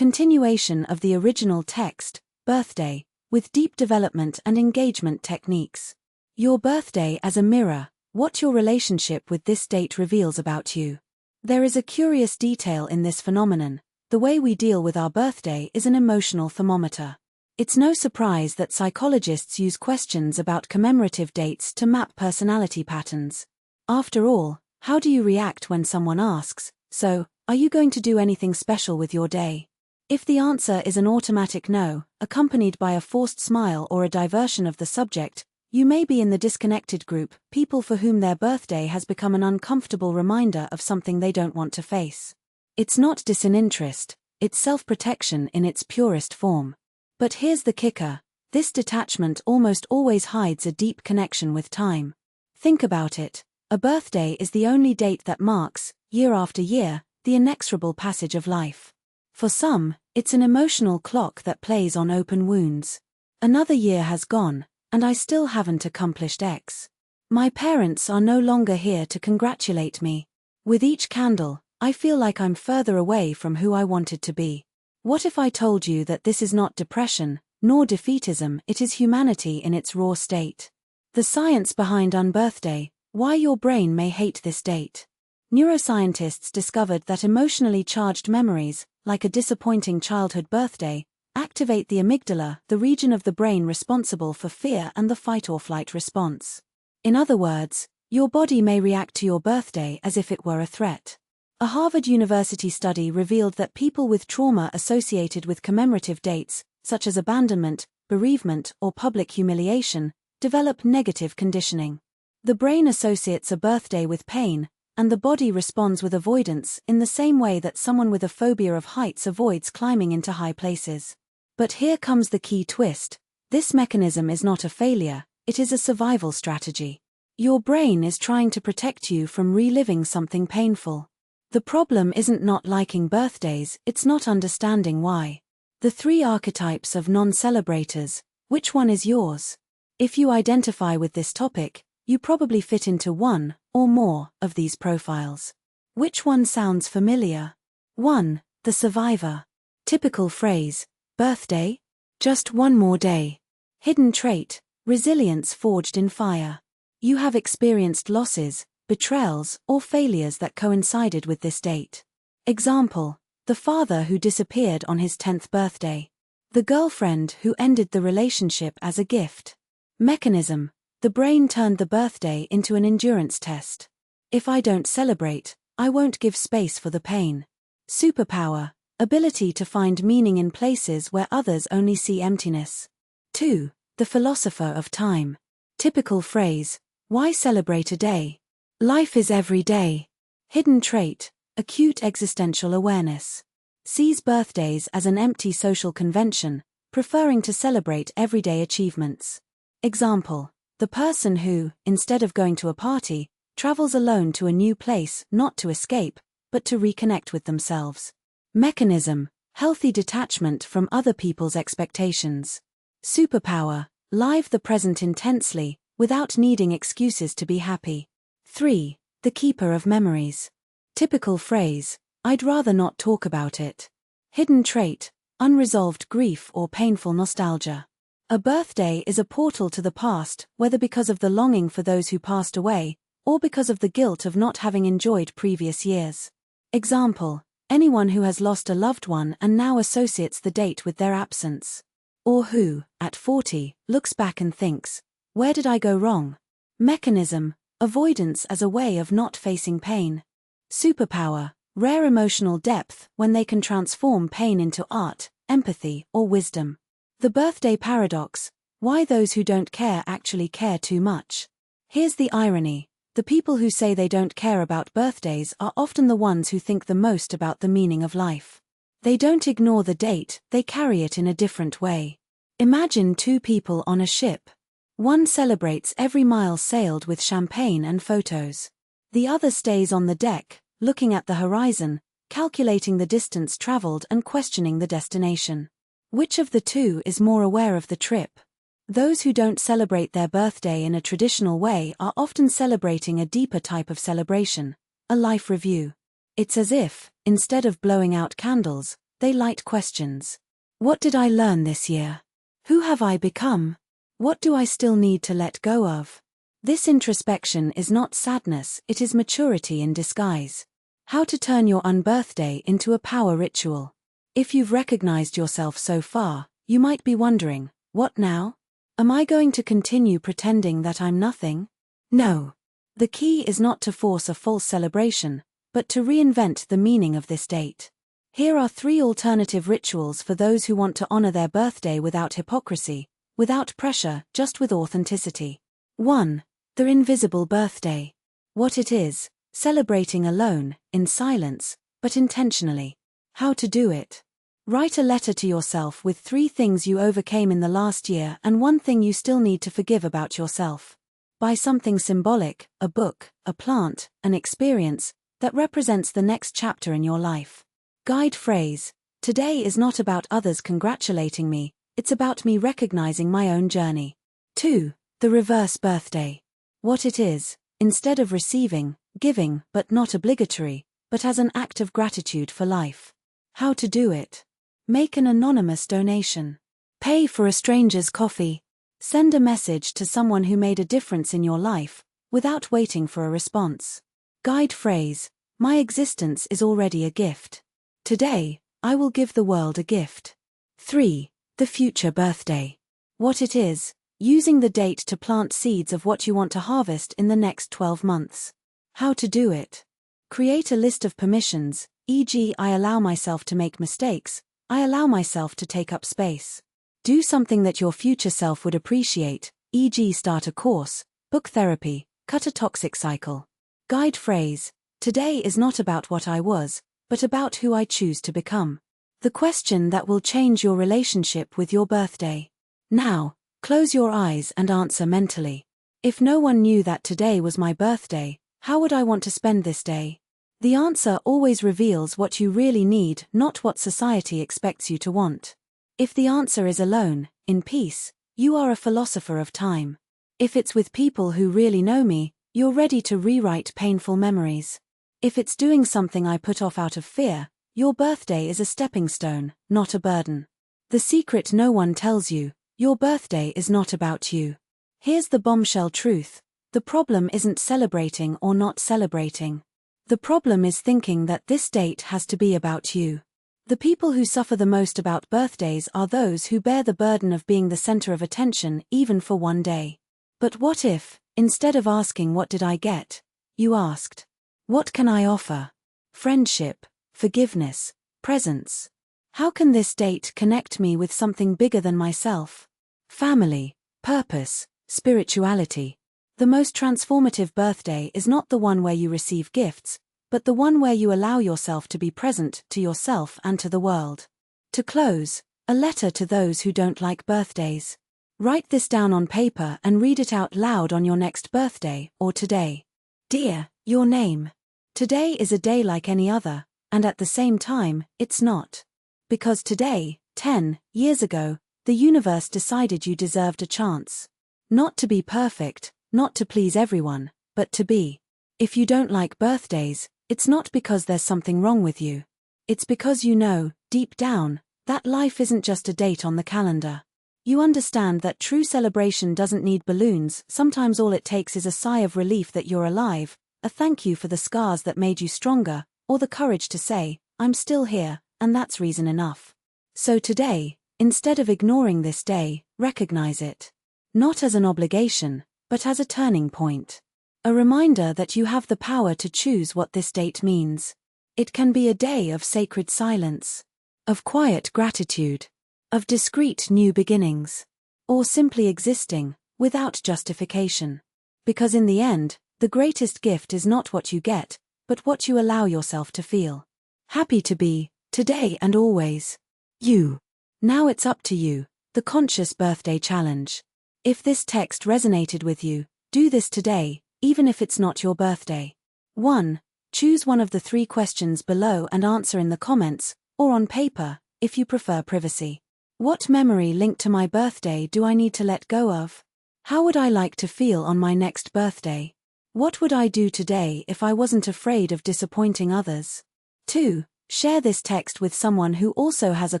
Continuation of the original text, birthday, with deep development and engagement techniques. Your birthday as a mirror, what your relationship with this date reveals about you. There is a curious detail in this phenomenon. The way we deal with our birthday is an emotional thermometer. It's no surprise that psychologists use questions about commemorative dates to map personality patterns. After all, how do you react when someone asks, "So, are you going to do anything special with your day?" If the answer is an automatic no, accompanied by a forced smile or a diversion of the subject, you may be in the disconnected group, people for whom their birthday has become an uncomfortable reminder of something they don't want to face. It's not disinterest, it's self-protection in its purest form. But here's the kicker, this detachment almost always hides a deep connection with time. Think about it, a birthday is the only date that marks, year after year, the inexorable passage of life. For some, it's an emotional clock that plays on open wounds. Another year has gone, and I still haven't accomplished X. My parents are no longer here to congratulate me. With each candle, I feel like I'm further away from who I wanted to be. What if I told you that this is not depression, nor defeatism, it is humanity in its raw state? The science behind unbirthday, why your brain may hate this date. Neuroscientists discovered that emotionally charged memories, like a disappointing childhood birthday, activate the amygdala, the region of the brain responsible for fear and the fight-or-flight response. In other words, your body may react to your birthday as if it were a threat. A Harvard University study revealed that people with trauma associated with commemorative dates, such as abandonment, bereavement, or public humiliation, develop negative conditioning. The brain associates a birthday with pain, and the body responds with avoidance in the same way that someone with a phobia of heights avoids climbing into high places. But here comes the key twist. This mechanism is not a failure, it is a survival strategy. Your brain is trying to protect you from reliving something painful. The problem isn't not liking birthdays, it's not understanding why. The three archetypes of non-celebrators, which one is yours? If you identify with this topic, you probably fit into one or more of these profiles. Which one sounds familiar? 1. The survivor. Typical phrase, birthday? Just one more day. Hidden trait, resilience forged in fire. You have experienced losses, betrayals, or failures that coincided with this date. Example, the father who disappeared on his 10th birthday. The girlfriend who ended the relationship as a gift. Mechanism, the brain turned the birthday into an endurance test. If I don't celebrate, I won't give space for the pain. Superpower, ability to find meaning in places where others only see emptiness. 2. The philosopher of time. Typical phrase, why celebrate a day? Life is every day. Hidden trait, acute existential awareness. Sees birthdays as an empty social convention, preferring to celebrate everyday achievements. Example, the person who, instead of going to a party, travels alone to a new place not to escape, but to reconnect with themselves. Mechanism, healthy detachment from other people's expectations. Superpower, live the present intensely, without needing excuses to be happy. 3. The keeper of memories. Typical phrase, I'd rather not talk about it. Hidden trait, unresolved grief or painful nostalgia. A birthday is a portal to the past, whether because of the longing for those who passed away, or because of the guilt of not having enjoyed previous years. Example, anyone who has lost a loved one and now associates the date with their absence. Or who, at 40, looks back and thinks, where did I go wrong? Mechanism, avoidance as a way of not facing pain. Superpower, rare emotional depth when they can transform pain into art, empathy, or wisdom. The birthday paradox, why those who don't care actually care too much. Here's the irony, the people who say they don't care about birthdays are often the ones who think the most about the meaning of life. They don't ignore the date, they carry it in a different way. Imagine two people on a ship. One celebrates every mile sailed with champagne and photos. The other stays on the deck, looking at the horizon, calculating the distance traveled and questioning the destination. Which of the two is more aware of the trip? Those who don't celebrate their birthday in a traditional way are often celebrating a deeper type of celebration, a life review. It's as if, instead of blowing out candles, they light questions. What did I learn this year? Who have I become? What do I still need to let go of? This introspection is not sadness, it is maturity in disguise. How to turn your unbirthday into a power ritual. If you've recognized yourself so far, you might be wondering, what now? Am I going to continue pretending that I'm nothing? No. The key is not to force a false celebration, but to reinvent the meaning of this date. Here are 3 alternative rituals for those who want to honor their birthday without hypocrisy, without pressure, just with authenticity. 1. The invisible birthday. What it is: celebrating alone, in silence, but intentionally. How to do it. Write a letter to yourself with 3 things you overcame in the last year and 1 thing you still need to forgive about yourself. Buy something symbolic, a book, a plant, an experience, that represents the next chapter in your life. Guide phrase: today is not about others congratulating me, it's about me recognizing my own journey. 2. The reverse birthday. What it is: instead of receiving, giving, but not obligatory, but as an act of gratitude for life. How to do it. Make an anonymous donation. Pay for a stranger's coffee. Send a message to someone who made a difference in your life, without waiting for a response. Guide phrase: my existence is already a gift. Today, I will give the world a gift. 3. The future birthday. What it is: using the date to plant seeds of what you want to harvest in the next 12 months. How to do it. Create a list of permissions, e.g., I allow myself to make mistakes, I allow myself to take up space. Do something that your future self would appreciate, e.g., start a course, book therapy, cut a toxic cycle. Guide phrase: today is not about what I was, but about who I choose to become. The question that will change your relationship with your birthday. Now, close your eyes and answer mentally. If no one knew that today was my birthday, how would I want to spend this day? The answer always reveals what you really need, not what society expects you to want. If the answer is alone, in peace, you are a philosopher of time. If it's with people who really know me, you're ready to rewrite painful memories. If it's doing something I put off out of fear, your birthday is a stepping stone, not a burden. The secret no one tells you: your birthday is not about you. Here's the bombshell truth: the problem isn't celebrating or not celebrating. The problem is thinking that this date has to be about you. The people who suffer the most about birthdays are those who bear the burden of being the center of attention even for one day. But what if, instead of asking what did I get, you asked, what can I offer? Friendship, forgiveness, presence. How can this date connect me with something bigger than myself? Family, purpose, spirituality. The most transformative birthday is not the one where you receive gifts, but the one where you allow yourself to be present to yourself and to the world. To close, a letter to those who don't like birthdays. Write this down on paper and read it out loud on your next birthday or today. Dear, your name. Today is a day like any other, and at the same time, it's not. Because today, 10 years ago, the universe decided you deserved a chance. Not to be perfect, not to please everyone, but to be. If you don't like birthdays, it's not because there's something wrong with you. It's because you know, deep down, that life isn't just a date on the calendar. You understand that true celebration doesn't need balloons. Sometimes all it takes is a sigh of relief that you're alive, a thank you for the scars that made you stronger, or the courage to say, I'm still here, and that's reason enough. So today, instead of ignoring this day, recognize it. Not as an obligation, but as a turning point. A reminder that you have the power to choose what this date means. It can be a day of sacred silence, of quiet gratitude, of discreet new beginnings, or simply existing, without justification. Because in the end, the greatest gift is not what you get, but what you allow yourself to feel. Happy to be, today and always, you. Now it's up to you, the Conscious Birthday Challenge. If this text resonated with you, do this today, even if it's not your birthday. 1. Choose one of the 3 questions below and answer in the comments, or on paper, if you prefer privacy. What memory linked to my birthday do I need to let go of? How would I like to feel on my next birthday? What would I do today if I wasn't afraid of disappointing others? 2. Share this text with someone who also has a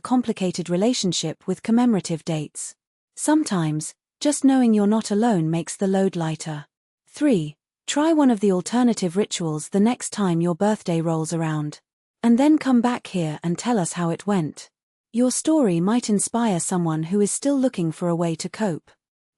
complicated relationship with commemorative dates. Sometimes, just knowing you're not alone makes the load lighter. 3. Try one of the alternative rituals the next time your birthday rolls around. And then come back here and tell us how it went. Your story might inspire someone who is still looking for a way to cope.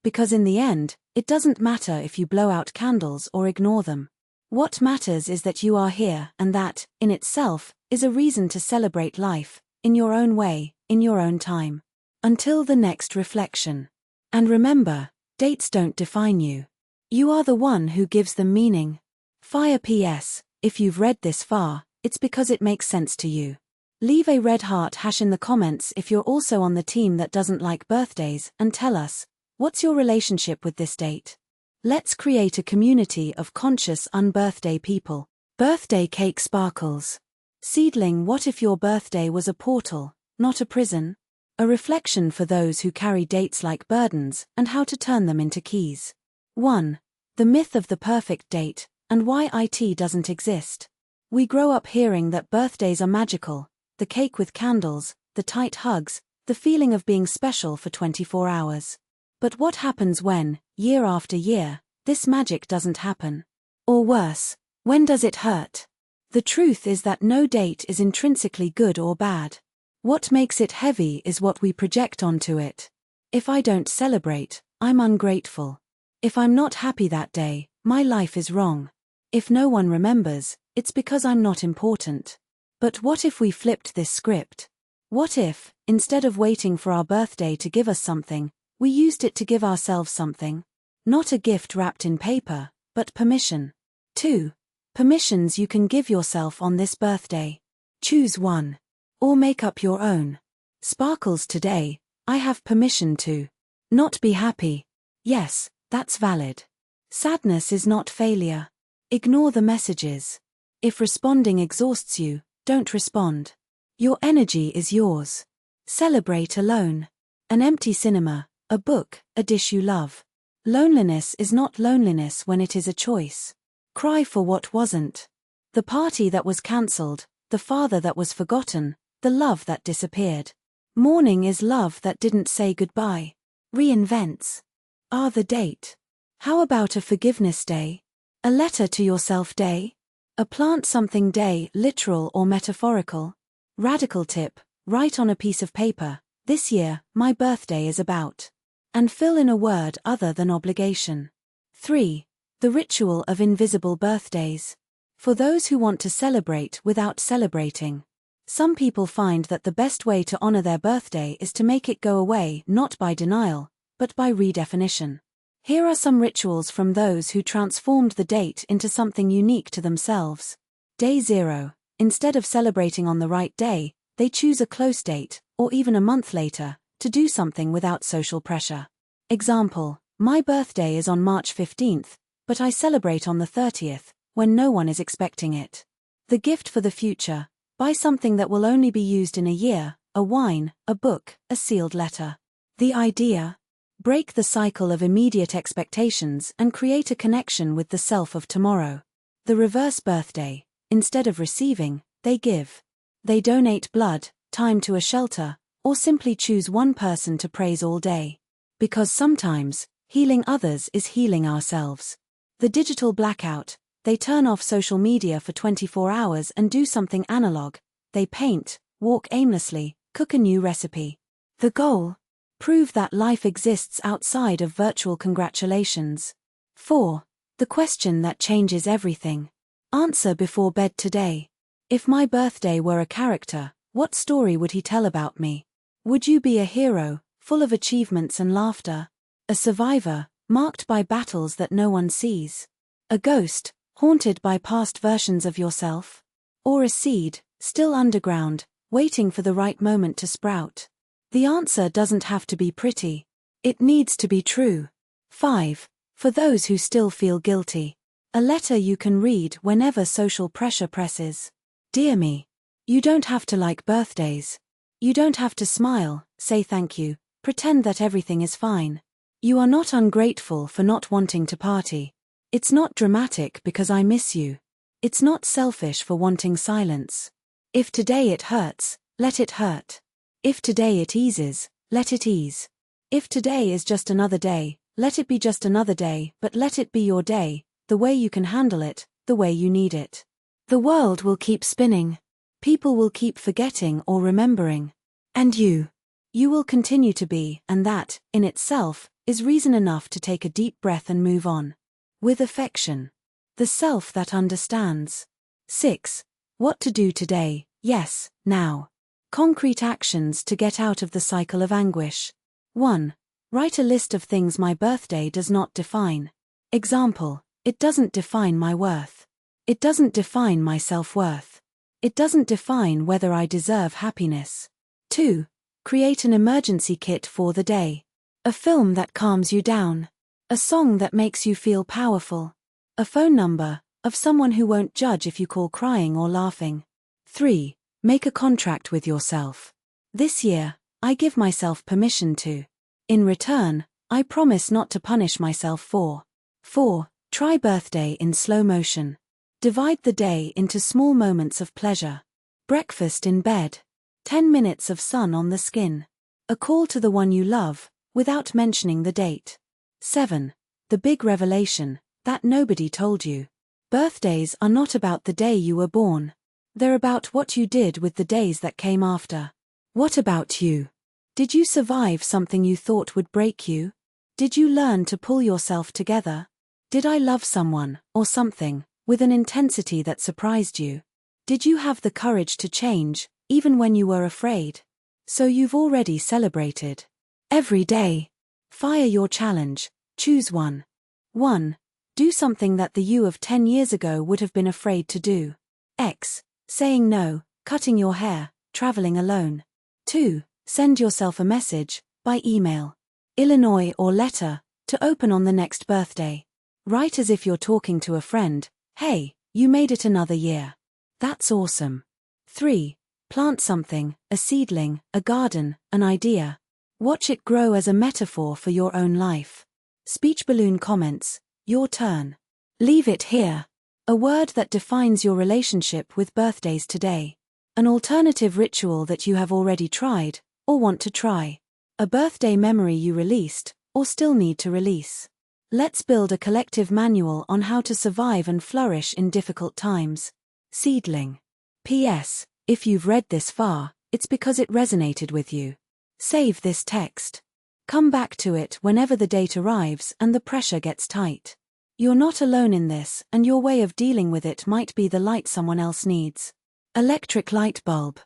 Because in the end, it doesn't matter if you blow out candles or ignore them. What matters is that you are here, and that, in itself, is a reason to celebrate life, in your own way, in your own time. Until the next reflection. And remember, dates don't define you. You are the one who gives them meaning. Fire PS, if you've read this far, it's because it makes sense to you. Leave a red heart hash in the comments if you're also on the team that doesn't like birthdays, and tell us, what's your relationship with this date? Let's create a community of conscious unbirthday people. Birthday cake sparkles. Seedling, what if your birthday was a portal, not a prison? A reflection for those who carry dates like burdens and how to turn them into keys. 1. The myth of the perfect date, and why it doesn't exist. We grow up hearing that birthdays are magical, the cake with candles, the tight hugs, the feeling of being special for 24 hours. But what happens when, year after year, this magic doesn't happen? Or worse, when does it hurt? The truth is that no date is intrinsically good or bad. What makes it heavy is what we project onto it. If I don't celebrate, I'm ungrateful. If I'm not happy that day, my life is wrong. If no one remembers, it's because I'm not important. But what if we flipped this script? What if, instead of waiting for our birthday to give us something, we used it to give ourselves something? Not a gift wrapped in paper, but permission. 2. Permissions you can give yourself on this birthday. Choose one. Or make up your own. Sparkles today, I have permission to not be happy. Yes, that's valid. Sadness is not failure. Ignore the messages. If responding exhausts you, don't respond. Your energy is yours. Celebrate alone. An empty cinema, a book, a dish you love. Loneliness is not loneliness when it is a choice. Cry for what wasn't. The party that was cancelled, the father that was forgotten, the love that disappeared. Mourning is love that didn't say goodbye. Reinvents. The date. How about a forgiveness day? A letter to yourself day? A plant something day, literal or metaphorical? Radical tip, write on a piece of paper, this year, my birthday is about. And fill in a word other than obligation. 3. The ritual of invisible birthdays. For those who want to celebrate without celebrating. Some people find that the best way to honor their birthday is to make it go away, not by denial, but by redefinition. Here are some rituals from those who transformed the date into something unique to themselves. Day 0. Instead of celebrating on the right day, they choose a close date, or even a month later, to do something without social pressure. Example, my birthday is on March 15th, but I celebrate on the 30th, when no one is expecting it. The gift for the future, buy something that will only be used in a year, a wine, a book, a sealed letter. The idea? Break the cycle of immediate expectations and create a connection with the self of tomorrow. The reverse birthday, instead of receiving, they give. They donate blood, time to a shelter, or simply choose one person to praise all day. Because sometimes, healing others is healing ourselves. The digital blackout, they turn off social media for 24 hours and do something analog. They paint, walk aimlessly, cook a new recipe. The goal? Prove that life exists outside of virtual congratulations. 4. The question that changes everything. Answer before bed today. If my birthday were a character, what story would he tell about me? Would you be a hero, full of achievements and laughter? A survivor, marked by battles that no one sees? A ghost, haunted by past versions of yourself? Or a seed, still underground, waiting for the right moment to sprout? The answer doesn't have to be pretty. It needs to be true. 5. For those who still feel guilty. A letter you can read whenever social pressure presses. Dear me. You don't have to like birthdays. You don't have to smile, say thank you, pretend that everything is fine. You are not ungrateful for not wanting to party. It's not dramatic because I miss you. It's not selfish for wanting silence. If today it hurts, let it hurt. If today it eases, let it ease. If today is just another day, let it be just another day, but let it be your day, the way you can handle it, the way you need it. The world will keep spinning. People will keep forgetting or remembering. And you will continue to be, and that, in itself, is reason enough to take a deep breath and move on. With affection. The self that understands. 6. What to do today, yes, now. Concrete actions to get out of the cycle of anguish. 1. Write a list of things my birthday does not define. Example, it doesn't define my worth. It doesn't define my self-worth. It doesn't define whether I deserve happiness. 2. Create an emergency kit for the day. A film that calms you down. A song that makes you feel powerful. A phone number of someone who won't judge if you call crying or laughing. 3. Make a contract with yourself. This year, I give myself permission to. In return, I promise not to punish myself for. 4. Try birthday in slow motion. Divide the day into small moments of pleasure. Breakfast in bed. 10 minutes of sun on the skin. A call to the one you love, without mentioning the date. 7. The big revelation that nobody told you. Birthdays are not about the day you were born. They're about what you did with the days that came after. What about you? Did you survive something you thought would break you? Did you learn to pull yourself together? Did I love someone, or something, with an intensity that surprised you? Did you have the courage to change, even when you were afraid? So you've already celebrated. Every day. Fire your challenge. Choose one. 1. Do something that the you of 10 years ago would have been afraid to do. X. Saying no, cutting your hair, traveling alone. 2. Send yourself a message, by email, Illinois or letter, to open on the next birthday. Write as if you're talking to a friend. Hey, you made it another year. That's awesome. 3. Plant something, a seedling, a garden, an idea. Watch it grow as a metaphor for your own life. Speech balloon comments. Your turn. Leave it here. A word that defines your relationship with birthdays today. An alternative ritual that you have already tried, or want to try. A birthday memory you released, or still need to release. Let's build a collective manual on how to survive and flourish in difficult times. Seedling. P.S. If you've read this far, it's because it resonated with you. Save this text. Come back to it whenever the date arrives and the pressure gets tight. You're not alone in this, and your way of dealing with it might be the light someone else needs. Electric light bulb.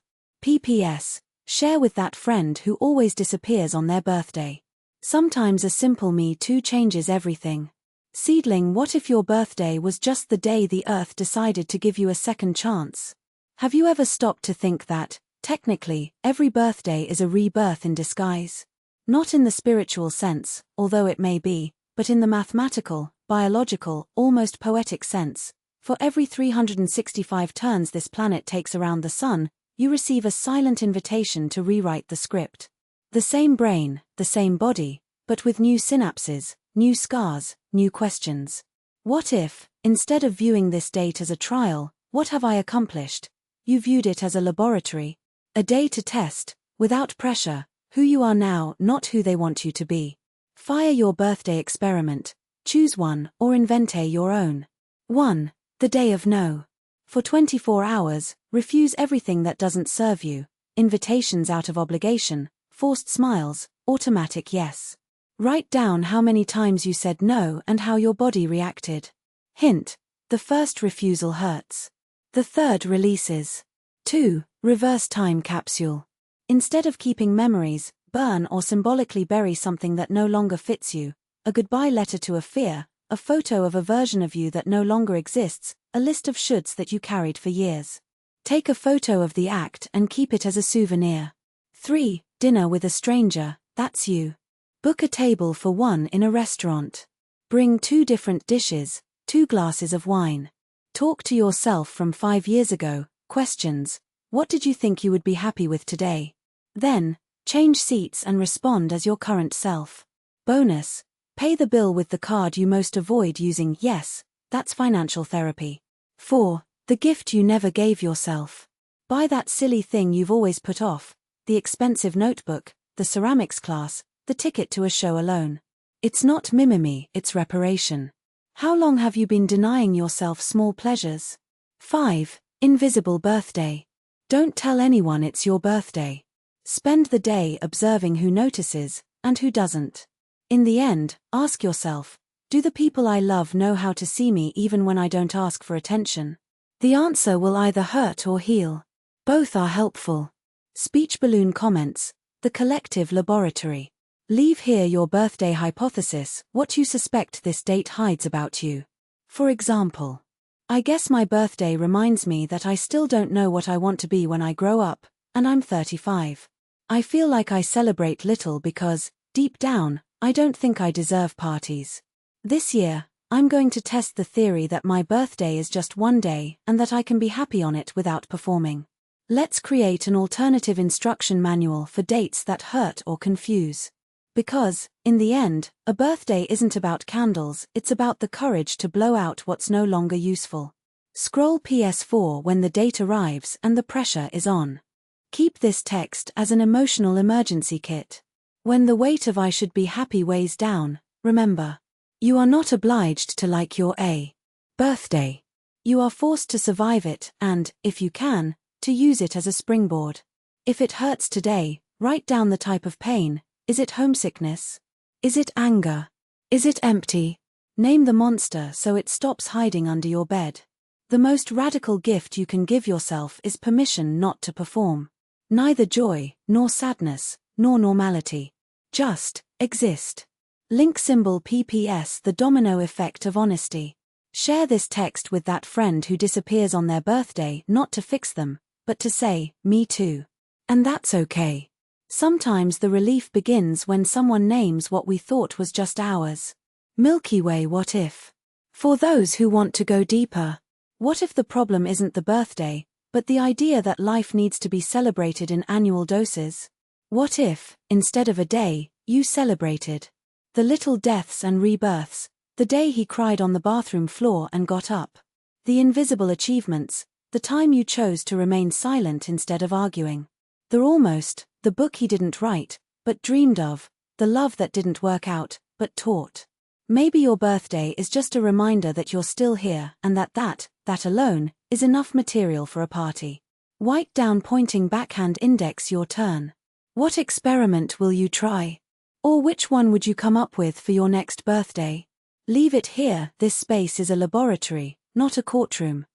PPS. Share with that friend who always disappears on their birthday. Sometimes a simple me too changes everything. Seedling. What if your birthday was just the day the earth decided to give you a second chance? Have you ever stopped to think that, technically, every birthday is a rebirth in disguise? Not in the spiritual sense, although it may be, but in the mathematical, biological, almost poetic sense. For every 365 turns this planet takes around the sun, you receive a silent invitation to rewrite the script. The same brain, the same body, but with new synapses, new scars, new questions. What if, instead of viewing this date as a trial, what have I accomplished? You viewed it as a laboratory. A day to test, without pressure, who you are now, not who they want you to be. Fire your birthday experiment. Choose one, or invente your own. 1. The day of no. For 24 hours, refuse everything that doesn't serve you. Invitations out of obligation, forced smiles, automatic yes. Write down how many times you said no and how your body reacted. Hint. The first refusal hurts. The third releases. 2. Reverse time capsule. Instead of keeping memories, burn or symbolically bury something that no longer fits you. A goodbye letter to a fear, a photo of a version of you that no longer exists, a list of shoulds that you carried for years. Take a photo of the act and keep it as a souvenir. 3. Dinner with a stranger, that's you. Book a table for one in a restaurant. Bring 2 different dishes, 2 glasses of wine. Talk to yourself from 5 years ago. Questions. What did you think you would be happy with today? Then, change seats and respond as your current self. Bonus. Pay the bill with the card you most avoid using. Yes, that's financial therapy. 4. The gift you never gave yourself. Buy that silly thing you've always put off, the expensive notebook, the ceramics class, the ticket to a show alone. It's not mimimi, it's reparation. How long have you been denying yourself small pleasures? 5. Invisible birthday. Don't tell anyone it's your birthday. Spend the day observing who notices and who doesn't. In the end, ask yourself, do the people I love know how to see me even when I don't ask for attention? The answer will either hurt or heal. Both are helpful. Speech balloon comments, the collective laboratory. Leave here your birthday hypothesis, what you suspect this date hides about you. For example, I guess my birthday reminds me that I still don't know what I want to be when I grow up, and I'm 35. I feel like I celebrate little because, deep down, I don't think I deserve parties. This year, I'm going to test the theory that my birthday is just one day and that I can be happy on it without performing. Let's create an alternative instruction manual for dates that hurt or confuse. Because, in the end, a birthday isn't about candles, it's about the courage to blow out what's no longer useful. Scroll PS4 when the date arrives and the pressure is on. Keep this text as an emotional emergency kit. When the weight of I should be happy weighs down, remember. You are not obliged to like your birthday. You are forced to survive it and, if you can, to use it as a springboard. If it hurts today, write down the type of pain. Is it homesickness? Is it anger? Is it empty? Name the monster so it stops hiding under your bed. The most radical gift you can give yourself is permission not to perform. Neither joy, nor sadness, nor normality. Just exist. Link symbol PPS, the domino effect of honesty. Share this text with that friend who disappears on their birthday, not to fix them, but to say, me too. And that's okay. Sometimes the relief begins when someone names what we thought was just ours. Milky Way what if? For those who want to go deeper, what if the problem isn't the birthday, but the idea that life needs to be celebrated in annual doses? What if, instead of a day, you celebrated the little deaths and rebirths, the day he cried on the bathroom floor and got up, the invisible achievements, the time you chose to remain silent instead of arguing, the book he didn't write, but dreamed of, the love that didn't work out, but taught. Maybe your birthday is just a reminder that you're still here and that alone, is enough material for a party. White down pointing backhand index your turn. What experiment will you try? Or which one would you come up with for your next birthday? Leave it here, this space is a laboratory, not a courtroom.